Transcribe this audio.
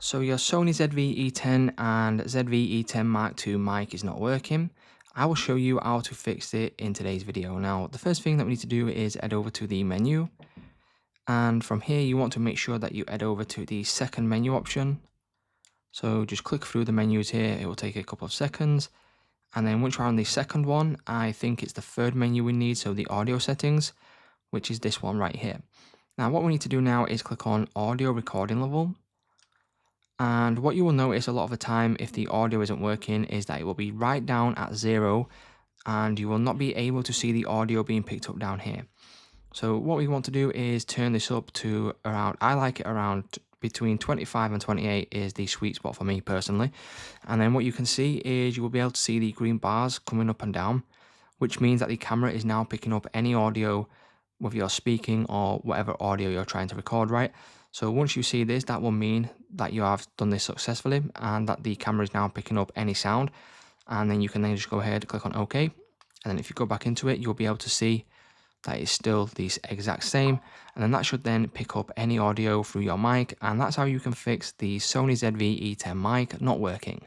So your Sony ZV-E10 and ZV-E10 Mark II mic is not working. I will show you how to fix it in today's video. Now, the first thing that we need to do is head over to the menu. And from here, you want to make sure that you head over to the second menu option. So just click through the menus here. It will take a couple of seconds. And then once you're on the second one, I think it's the third menu we need. So the audio settings, which is this one right here. Now, what we need to do now is click on audio recording level. And what you will notice a lot of the time if the audio isn't working is that it will be right down at 0 and you will not be able to see the audio being picked up down here. So what we want to do is turn this up to around, I like it around between 25 and 28 is the sweet spot for me personally. And then what you can see is you will be able to see the green bars coming up and down, which means that the camera is now picking up any audio with your speaking or whatever audio you're trying to record, right? So once you see this, that will mean that you have done this successfully and that the camera is now picking up any sound. And then you can then just go ahead, click on OK. And then if you go back into it, you'll be able to see that it's still the exact same. And then that should then pick up any audio through your mic. And that's how you can fix the Sony ZV-E10 mic not working.